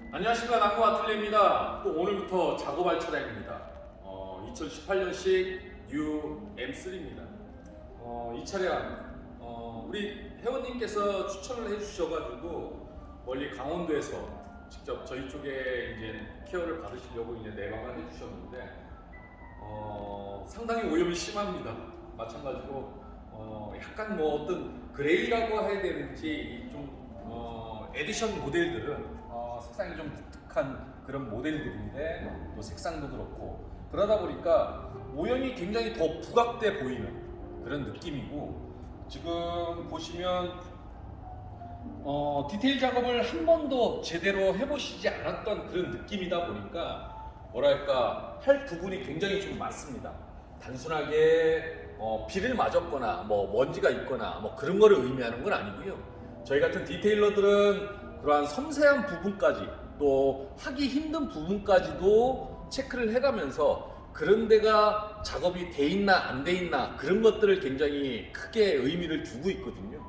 안녕하십니까, 남구 아틀레입니다. 또 오늘부터 작업할 차량입니다. 2018년식 뉴 M3입니다. 이 차량 우리 회원님께서 추천을 해주셔가지고 멀리 강원도에서 직접 저희 쪽에 이제 케어를 받으시려고 이제 내방을 해주셨는데 상당히 오염이 심합니다. 마찬가지로 약간 뭐 어떤 그레이라고 해야 되는지 좀 에디션 모델들은 색상이 좀 독특한 그런 모델들인데 또 색상도 그렇고 그러다 보니까 오염이 굉장히 더 부각돼 보이는 그런 느낌이고, 지금 보시면 디테일 작업을 한 번도 제대로 해보시지 않았던 그런 느낌이다 보니까 뭐랄까 할 부분이 굉장히 좀 많습니다. 단순하게 비를 맞았거나 뭐 먼지가 있거나 뭐 그런 거를 의미하는 건 아니고요. 저희 같은 디테일러들은 그러한 섬세한 부분까지 또 하기 힘든 부분까지도 체크를 해가면서 그런 데가 작업이 돼 있나 안 돼 있나 그런 것들을 굉장히 크게 의미를 두고 있거든요.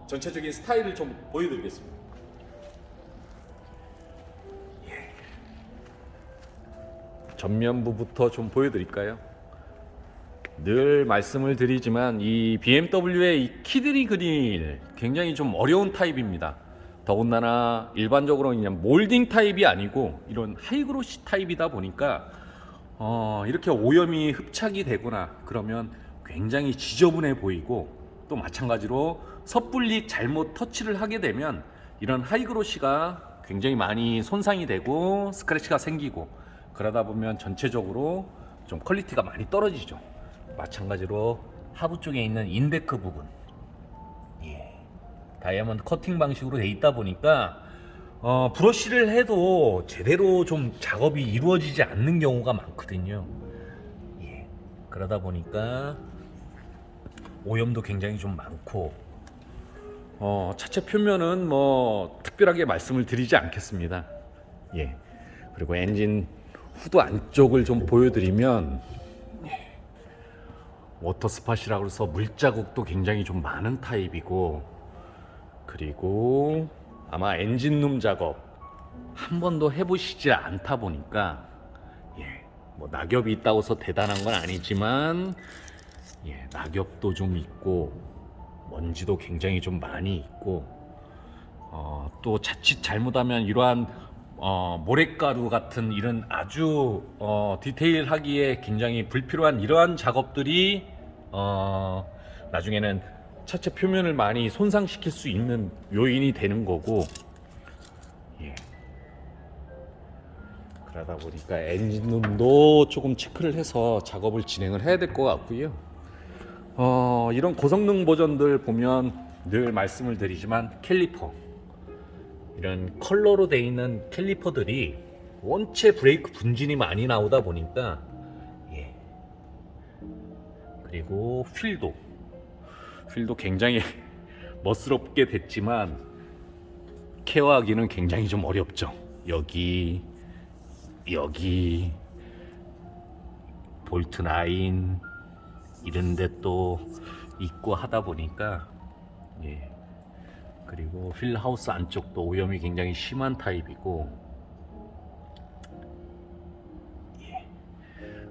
전체적인 스타일을 좀 보여드리겠습니다. 전면부부터 좀 보여드릴까요? 늘 말씀을 드리지만 이 BMW의 이 키드니 그릴 굉장히 좀 어려운 타입입니다. 더군다나 일반적으로 그냥 몰딩 타입이 아니고 이런 하이그로시 타입이다 보니까 이렇게 오염이 흡착이 되거나 그러면 굉장히 지저분해 보이고, 또 마찬가지로 섣불리 잘못 터치를 하게 되면 이런 하이그로시가 굉장히 많이 손상이 되고 스크래치가 생기고 그러다 보면 전체적으로 좀 퀄리티가 많이 떨어지죠. 마찬가지로 하부 쪽에 있는 인데크 부분, 다이아몬드 커팅 방식으로 돼 있다 보니까 브러쉬를 해도 제대로 좀 작업이 이루어지지 않는 경우가 많거든요. 그러다 보니까 오염도 굉장히 좀 많고, 차체 표면은 뭐 특별하게 말씀을 드리지 않겠습니다. 그리고 엔진 후드 안쪽을 좀 보여드리면 워터 스팟이라고 해서 물자국도 굉장히 좀 많은 타입이고, 그리고 아마 엔진룸 작업 한 번도 해보시지 않다 보니까 뭐 낙엽이 있다고 해서 대단한 건 아니지만 낙엽도 좀 있고 먼지도 굉장히 좀 많이 있고, 또 자칫 잘못하면 이러한 모래가루 같은 이런 아주 디테일하기에 굉장히 불필요한 이러한 작업들이 나중에는 차체 표면을 많이 손상시킬 수 있는 요인이 되는 거고, 그러다 보니까 엔진룸도 조금 체크를 해서 작업을 진행을 해야 될 것 같고요. 이런 고성능 버전들 보면 늘 말씀을 드리지만 캘리퍼, 이런 컬러로 되어 있는 캘리퍼들이 원체 브레이크 분진이 많이 나오다 보니까 그리고 휠도 굉장히 멋스럽게 됐지만 케어하기는 굉장히 좀 어렵죠. 여기 볼트 라인 이런데 또 있고 하다 보니까 그리고 휠 하우스 안쪽도 오염이 굉장히 심한 타입이고,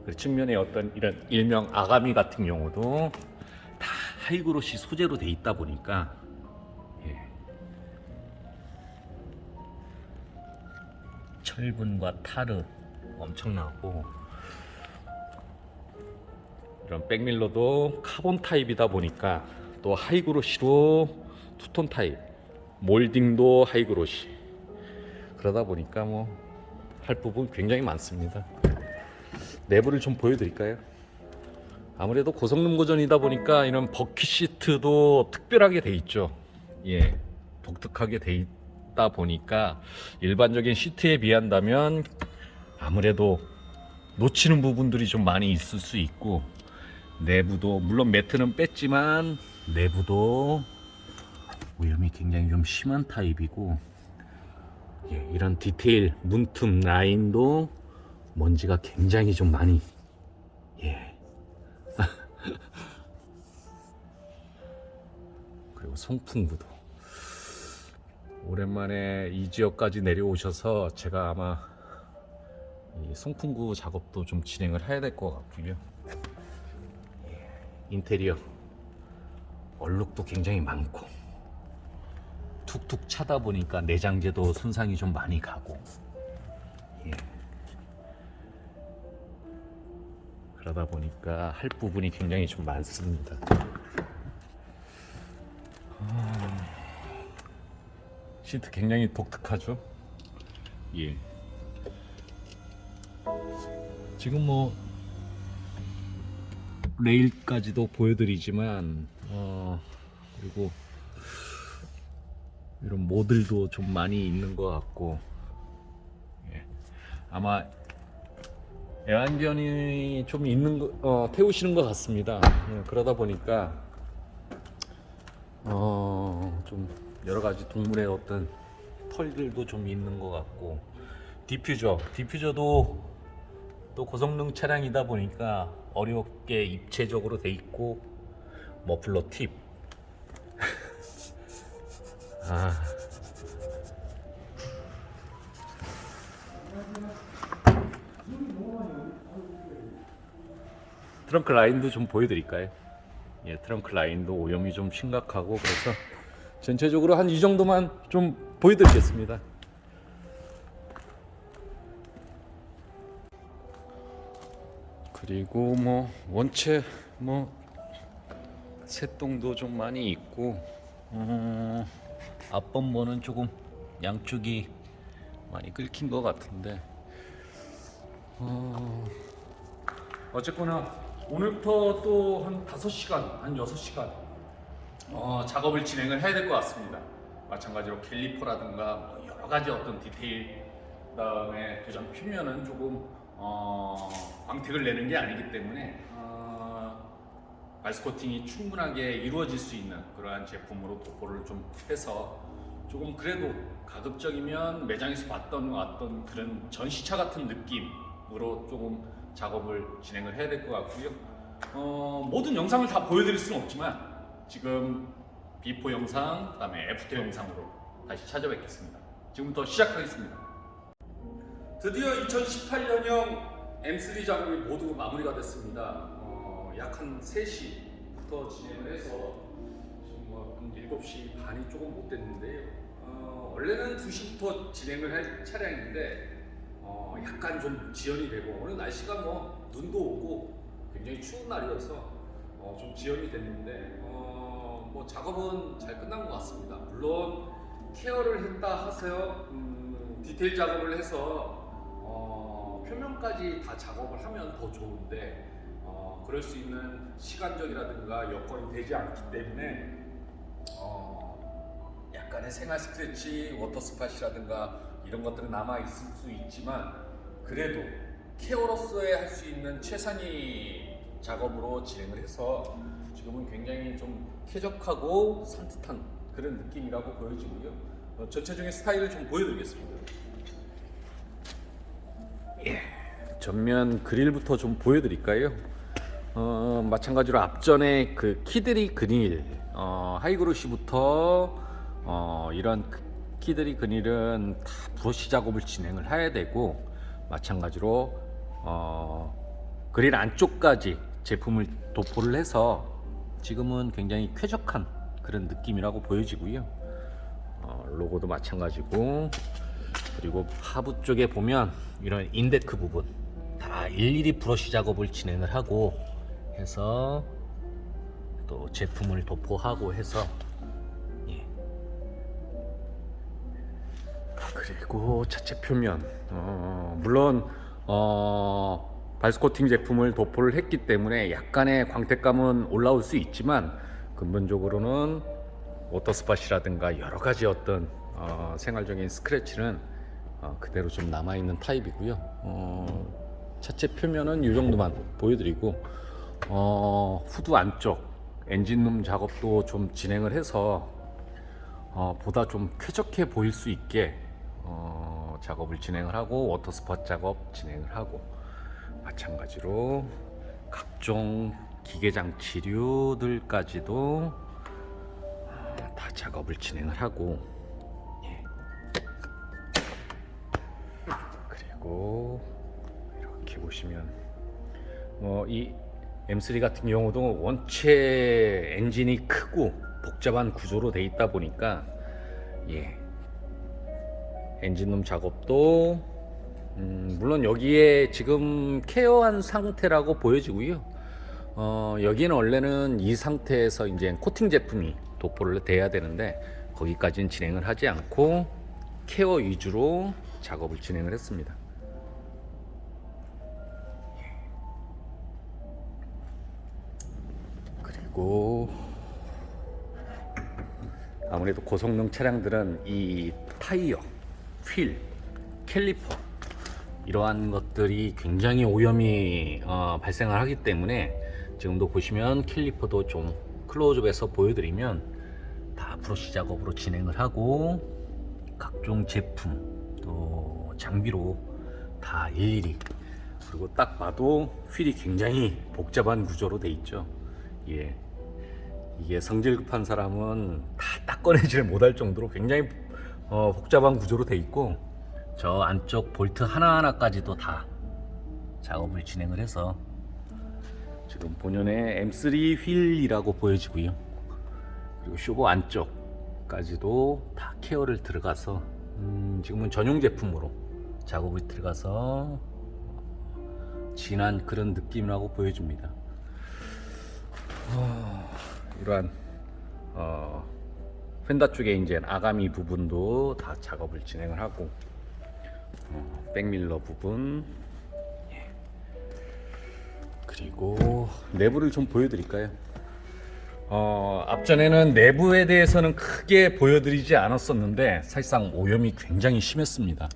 그 측면에 어떤 이런 일명 아가미 같은 경우도 다 하이그로시 소재로 돼 있다 보니까 철분과 타르 엄청나고, 이런 백밀러도 카본 타입이다 보니까 또 하이그로시로 투톤 타입, 몰딩도 하이그로시, 그러다 보니까 뭐 할 부분 굉장히 많습니다. 내부를 좀 보여드릴까요? 아무래도 고성능 버전이다 보니까 이런 버킷 시트도 특별하게 돼 있죠. 독특하게 돼 있다 보니까 일반적인 시트에 비한다면 아무래도 놓치는 부분들이 좀 많이 있을 수 있고, 내부도 물론 매트는 뺐지만 내부도 오염이 굉장히 좀 심한 타입이고, 이런 디테일 문틈 라인도 먼지가 굉장히 좀 많이 그리고 송풍구도 오랜만에 이 지역까지 내려오셔서 제가 아마 이 송풍구 작업도 좀 진행을 해야 될 것 같고요. 인테리어 얼룩도 굉장히 많고 툭툭 차다 보니까 내장재도 손상이 좀 많이 가고, 그러다 보니까 할 부분이 굉장히 좀 많습니다. 시트 굉장히 독특하죠. 예. 지금 뭐 레일까지도 보여드리지만 그리고 이런 모들도 좀 많이 있는 것 같고, 예. 아마 애완견이 좀 있는 거 태우시는 것 같습니다. 예, 그러다 보니까 좀 여러 가지 동물의 어떤 털들도 좀 있는 것 같고, 디퓨저도 또 고성능 차량이다 보니까 어렵게 입체적으로 돼 있고, 머플러 팁 트렁크 라인도 좀 보여드릴까요? 예, 트렁크 라인도 오염이 좀 심각하고, 그래서 전체적으로 한 이 정도만 좀 보여드리겠습니다. 그리고 뭐 원체 뭐 새똥도 좀 많이 있고, 앞범버는 조금 양쪽이 많이 긁힌 것 같은데, 어쨌거나 오늘부터 또 한 5시간, 한 6시간 작업을 진행을 해야 될 것 같습니다. 마찬가지로 캘리퍼라든가 뭐 여러 가지 어떤 디테일, 그다음에 도장 표면은 조금 광택을 내는 게 아니기 때문에 바이스 코팅이 충분하게 이루어질 수 있는 그러한 제품으로 도포를 좀 해서, 조금 그래도 가급적이면 매장에서 봤던 어떤 그런 전시차 같은 느낌으로 조금 작업을 진행을 해야 될 것 같고요. 모든 영상을 다 보여드릴 수는 없지만 지금 비포 영상, 그다음에 애프터 영상으로 다시 찾아뵙겠습니다. 지금부터 시작하겠습니다. 드디어 2018년형 M3 작업이 모두 마무리가 됐습니다. 약 한 3시부터 진행을 해서 지금 한 7시 반이 조금 못 됐는데요. 원래는 2시부터 진행을 할 차량인데 약간 좀 지연이 되고, 오늘 날씨가 뭐 눈도 오고 굉장히 추운 날이어서 좀 지연이 됐는데 뭐 작업은 잘 끝난 것 같습니다. 물론 케어를 했다 하세요. 디테일 작업을 해서 표면까지 다 작업을 하면 더 좋은데 그럴 수 있는 시간적이라든가 여건이 되지 않기 때문에 약간의 생활 스크래치, 워터 스팟이라든가 이런 것들은 남아 있을 수 있지만, 그래도 케어로서의 할 수 있는 최상위 작업으로 진행을 해서 지금은 굉장히 좀 쾌적하고 산뜻한 그런 느낌이라고 보여지고요. 전체적인 스타일을 좀 보여드리겠습니다. 예, 전면 그릴부터 좀 보여드릴까요? 마찬가지로 앞전에 그 키드리 그릴, 하이그로시부터 이런 키드리 그릴은 다 브러쉬 작업을 진행을 해야 되고, 마찬가지로 그릴 안쪽까지 제품을 도포를 해서 지금은 굉장히 쾌적한 그런 느낌이라고 보여지고요. 로고도 마찬가지고, 그리고 하부 쪽에 보면 이런 인데크 부분 다 일일이 브러쉬 작업을 진행을 하고 해서 또 제품을 도포하고 해서, 예. 그리고 차체 표면 물론 바이스 코팅 제품을 도포를 했기 때문에 약간의 광택감은 올라올 수 있지만, 근본적으로는 워터 스팟이라든가 여러 가지 어떤 생활적인 스크래치는 그대로 좀 남아 있는 타입이고요. 차체 표면은 이 정도만 보여드리고, 후드 안쪽 엔진룸 작업도 좀 진행을 해서 보다 좀 쾌적해 보일 수 있게 작업을 진행을 하고, 워터 스팟 작업 진행을 하고, 마찬가지로 각종 기계 장치류들까지도 다 작업을 진행을 하고, 예. 이렇게 보시면 이 M3 같은 경우도 원체 엔진이 크고 복잡한 구조로 되어 있다 보니까 엔진룸 작업도 물론 여기에 지금 케어한 상태라고 보여지고요. 여기는 원래는 이 상태에서 이제 코팅 제품이 도포를 돼야 되는데 거기까지는 진행을 하지 않고 케어 위주로 작업을 진행을 했습니다. 그리고 아무래도 고성능 차량들은 이 타이어, 휠, 캘리퍼 이러한 것들이 굉장히 오염이 발생을 하기 때문에 지금도 보시면 캘리퍼도 좀 클로즈업해서 보여드리면 다 브러쉬 작업으로 진행을 하고 각종 제품 또 장비로 다 일일이, 그리고 딱 봐도 휠이 굉장히 복잡한 구조로 돼 있죠. 이게 성질 급한 사람은 다 꺼내지를 못할 정도로 굉장히 복잡한 구조로 돼 있고, 저 안쪽 볼트 하나하나까지도 다 작업을 진행을 해서 지금 본연의 M3 휠이라고 보여지고요. 그리고 쇼버 안쪽까지도 다 케어를 들어가서 지금은 전용 제품으로 작업이 들어가서 진한 그런 느낌이라고 보여집니다. 이러한 휀다 쪽에 이제 아가미 부분도 다 작업을 진행을 하고 백밀러 부분, 그리고 내부를 좀 보여드릴까요? 앞전에는 내부에 대해서는 크게 보여드리지 않았었는데 사실상 오염이 굉장히 심했습니다.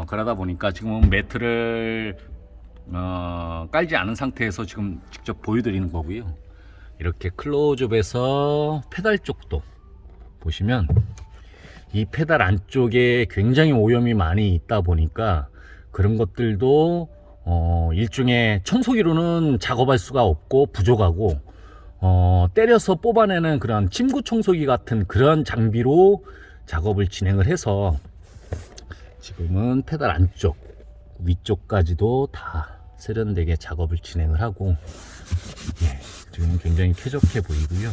그러다 보니까 지금은 매트를 깔지 않은 상태에서 지금 직접 보여드리는 거고요. 이렇게 클로즈업에서 페달 쪽도 보시면 이 페달 안쪽에 굉장히 오염이 많이 있다 보니까 그런 것들도 일종의 청소기로는 작업할 수가 없고 부족하고 때려서 뽑아내는 그런 침구 청소기 같은 그런 장비로 작업을 진행을 해서 지금은 페달 안쪽 위쪽까지도 다 세련되게 작업을 진행을 하고 지금 굉장히 쾌적해 보이고요.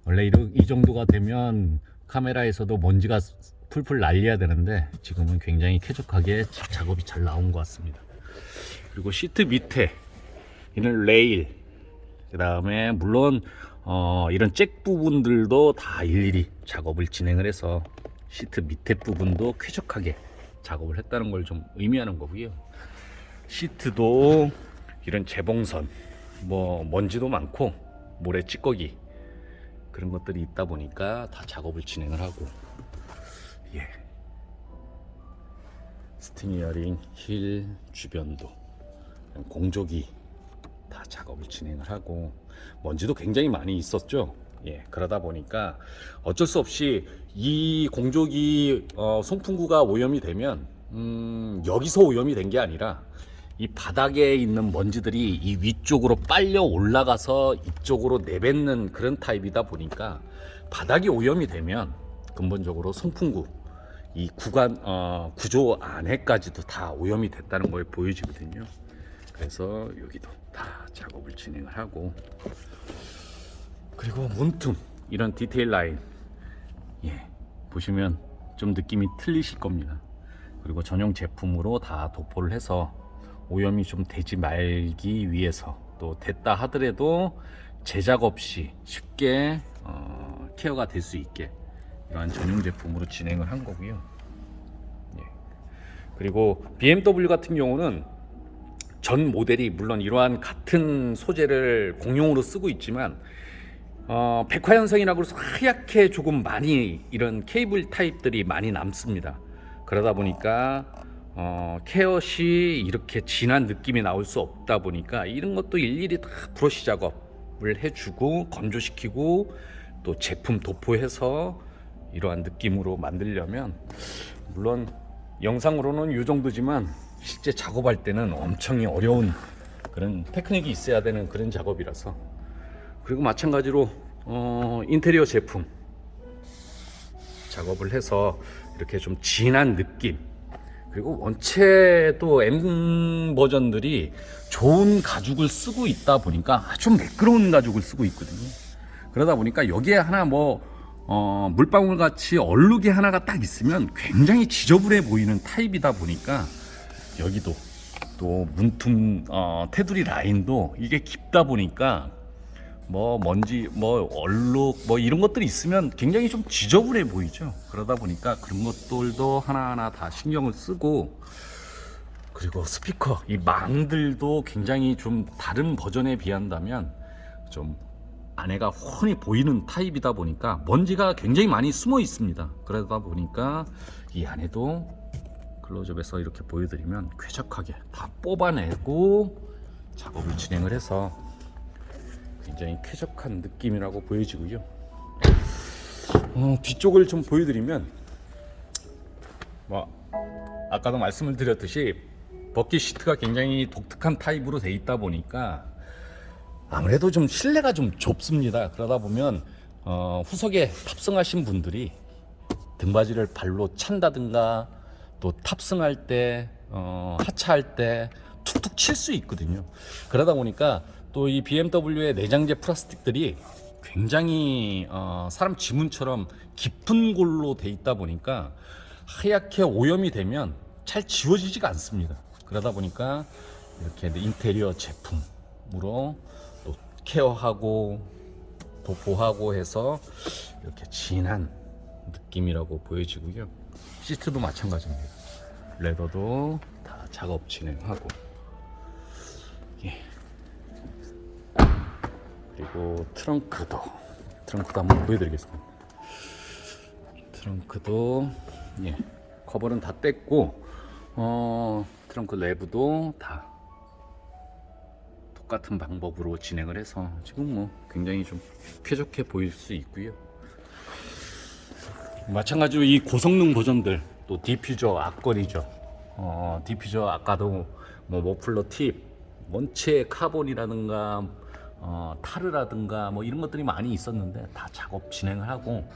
원래 이 정도가 되면 카메라에서도 먼지가 풀풀 날려야 되는데 지금은 굉장히 쾌적하게 작업이 잘 나온 것 같습니다. 그리고 시트 밑에 이런 레일, 그 다음에 물론 이런 잭 부분들도 다 일일이 작업을 진행을 해서 시트 밑에 부분도 쾌적하게 작업을 했다는 걸 좀 의미하는 거고요. 시트도 이런 재봉선, 먼지도 많고 모래 찌꺼기 그런 것들이 있다 보니까 다 작업을 진행을 하고, 스티어링 힐 주변도 공조기 다 작업을 진행을 하고, 먼지도 굉장히 많이 있었죠. 그러다 보니까 어쩔 수 없이 이 공조기 송풍구가 오염이 되면 여기서 오염이 된 게 아니라 이 바닥에 있는 먼지들이 이 위쪽으로 빨려 올라가서 이쪽으로 내뱉는 그런 타입이다 보니까 바닥이 오염이 되면 근본적으로 송풍구 이 구간 구조 안에까지도 다 오염이 됐다는 걸 보여지거든요. 그래서 여기도 다 작업을 진행을 하고, 그리고 문틈 이런 디테일 라인 보시면 좀 느낌이 틀리실 겁니다. 그리고 전용 제품으로 다 도포를 해서 오염이 좀 되지 말기 위해서, 또 됐다 하더라도 제작 없이 쉽게 케어가 될 수 있게 이러한 전용 제품으로 진행을 한 거고요. 그리고 BMW 같은 경우는 전 모델이 물론 이러한 같은 소재를 공용으로 쓰고 있지만 백화현상이라고 해서 하얗게 조금 많이 이런 케이블 타입들이 많이 남습니다. 그러다 보니까 케어시 이렇게 진한 느낌이 나올 수 없다 보니까 이런 것도 일일이 다 브러쉬 작업을 해주고 건조시키고 또 제품 도포해서 이러한 느낌으로 만들려면, 물론 영상으로는 이 정도지만 실제 작업할 때는 엄청 어려운 그런 테크닉이 있어야 되는 그런 작업이라서. 그리고 마찬가지로 인테리어 제품 작업을 해서 이렇게 좀 진한 느낌, 그리고 원체 또 M 버전들이 좋은 가죽을 쓰고 있다 보니까 좀 매끄러운 가죽을 쓰고 있거든요. 그러다 보니까 여기에 하나 물방울 같이 얼룩이 하나가 딱 있으면 굉장히 지저분해 보이는 타입이다 보니까 여기도 또 문틈 테두리 라인도 이게 깊다 보니까 먼지 얼룩 이런 것들이 있으면 굉장히 좀 지저분해 보이죠. 그러다 보니까 그런 것들도 하나하나 다 신경을 쓰고, 그리고 스피커 이 망들도 굉장히 좀 다른 버전에 비한다면 좀 안에가 훤히 보이는 타입이다 보니까 먼지가 굉장히 많이 숨어 있습니다. 그러다 보니까 이 안에도 클로즈업에서 이렇게 보여드리면 쾌적하게 다 뽑아내고 작업을 진행을 해서 굉장히 쾌적한 느낌이라고 보여지고요. 뒤쪽을 좀 보여드리면 아까도 말씀을 드렸듯이 버킷 시트가 굉장히 독특한 타입으로 돼 있다 보니까 아무래도 좀 실내가 좀 좁습니다. 그러다 보면 후석에 탑승하신 분들이 등받이를 발로 찬다든가 또 탑승할 때 하차할 때 툭툭 칠 수 있거든요. 그러다 보니까 또 이 BMW의 내장재 플라스틱들이 굉장히 사람 지문처럼 깊은 골로 돼 있다 보니까 하얗게 오염이 되면 잘 지워지지가 않습니다. 그러다 보니까 이렇게 인테리어 제품으로 또 케어하고 도포하고 해서 이렇게 진한 느낌이라고 보여지고요. 시트도 마찬가지입니다. 레더도 다 작업 진행하고, 그리고 트렁크도 한번 보여드리겠습니다. 트렁크도 커버는 다 뗐고 트렁크 내부도 다 똑같은 방법으로 진행을 해서 지금 굉장히 좀 쾌적해 보일 수 있고요. 마찬가지로 이 고성능 버전들 또 디퓨저 악건이죠. 디퓨저 아까도 머플러 팁, 원체 카본이라든가 타르라든가 이런 것들이 많이 있었는데 다 작업 진행을 하고,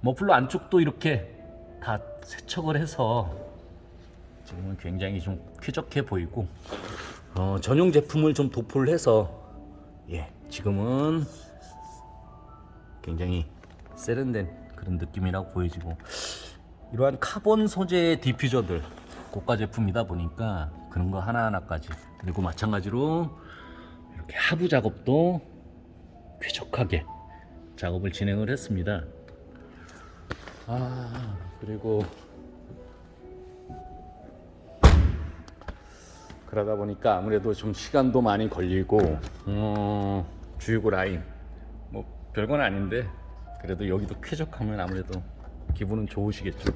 머플러 안쪽도 이렇게 다 세척을 해서 지금은 굉장히 좀 쾌적해 보이고, 전용 제품을 좀 도포를 해서 지금은 굉장히 세련된 그런 느낌이라고 보여지고, 이러한 카본 소재의 디퓨저들 고가 제품이다 보니까 그런 거 하나하나까지, 그리고 마찬가지로 이렇게 하부 작업도 쾌적하게 작업을 진행을 했습니다. 그리고 그러다 보니까 아무래도 좀 시간도 많이 걸리고 주유구 라인 별건 아닌데 그래도 여기도 쾌적하면 아무래도 기분은 좋으시겠죠.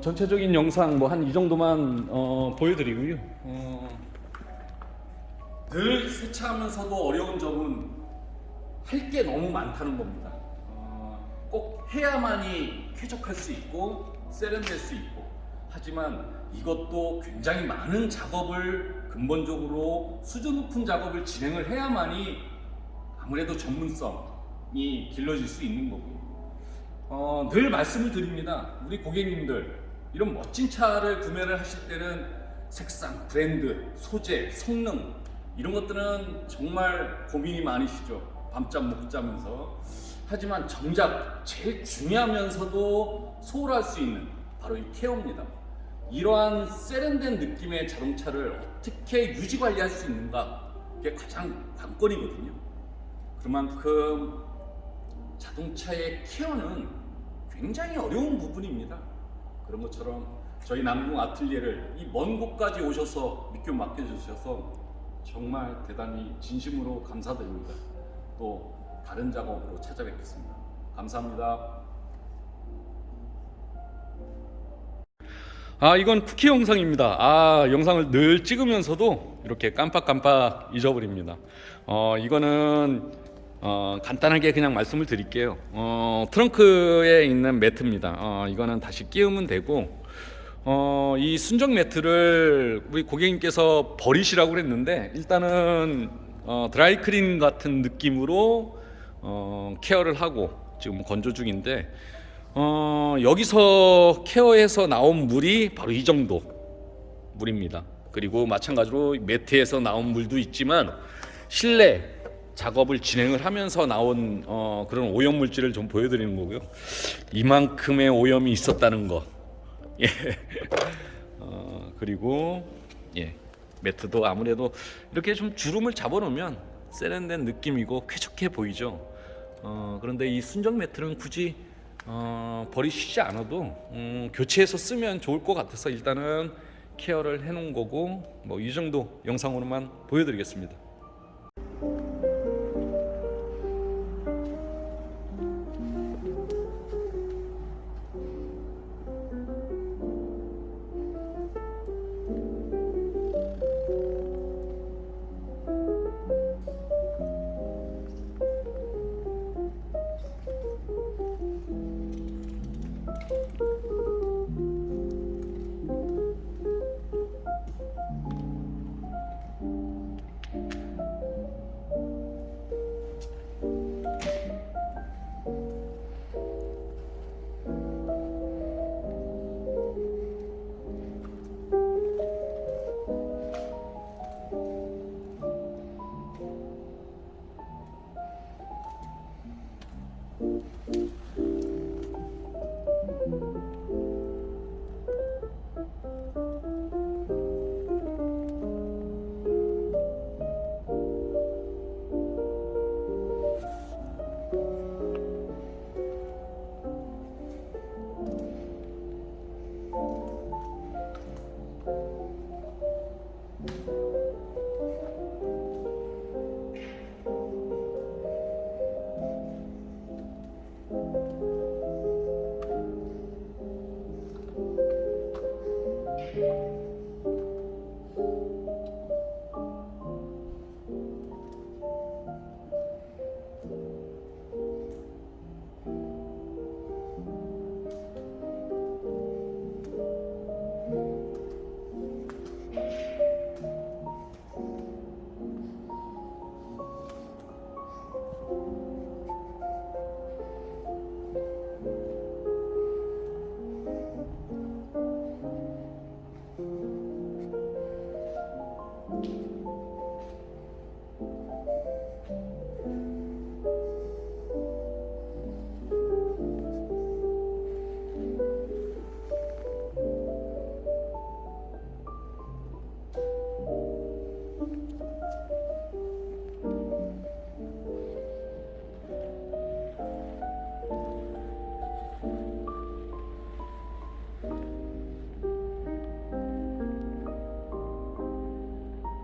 전체적인 영상 한 이 정도만 보여드리고요. 늘 세차하면서도 어려운 점은 할 게 너무 많다는 겁니다. 꼭 해야만이 쾌적할 수 있고 세련될 수 있고, 하지만 이것도 굉장히 많은 작업을 근본적으로 수준 높은 작업을 진행을 해야만이 아무래도 전문성이 길러질 수 있는 거고요. 늘 말씀을 드립니다. 우리 고객님들 이런 멋진 차를 구매를 하실 때는 색상, 브랜드, 소재, 성능 이런 것들은 정말 고민이 많으시죠. 밤잠 못 자면서. 하지만 정작 제일 중요하면서도 소홀할 수 있는 바로 이 케어입니다. 이러한 세련된 느낌의 자동차를 어떻게 유지 관리할 수 있는가, 이게 가장 관건이거든요. 그만큼 자동차의 케어는 굉장히 어려운 부분입니다. 그런 것처럼 저희 남궁 아틀리에를 이 먼 곳까지 오셔서 믿고 맡겨주셔서 정말 대단히 진심으로 감사드립니다. 또 다른 작업으로 찾아뵙겠습니다. 감사합니다. 이건 쿠키 영상입니다. 영상을 늘 찍으면서도 이렇게 깜빡깜빡 잊어버립니다. 이거는 간단하게 그냥 말씀을 드릴게요. 트렁크에 있는 매트입니다. 이거는 다시 끼우면 되고, 이 순정 매트를 우리 고객님께서 버리시라고 그랬는데 일단은 드라이클린 같은 느낌으로 케어를 하고 지금 건조 중인데, 여기서 케어해서 나온 물이 바로 이 정도 물입니다. 그리고 마찬가지로 매트에서 나온 물도 있지만 실내 작업을 진행을 하면서 나온 그런 오염 물질을 좀 보여드리는 거고요. 이만큼의 오염이 있었다는 거. 예. 그리고 예. 매트도 아무래도 이렇게 좀 주름을 잡아놓으면 세련된 느낌이고 쾌적해 보이죠. 그런데 이 순정 매트는 굳이 버리시지 않아도 교체해서 쓰면 좋을 것 같아서 일단은 케어를 해놓은 거고 뭐 이 정도 영상으로만 보여드리겠습니다.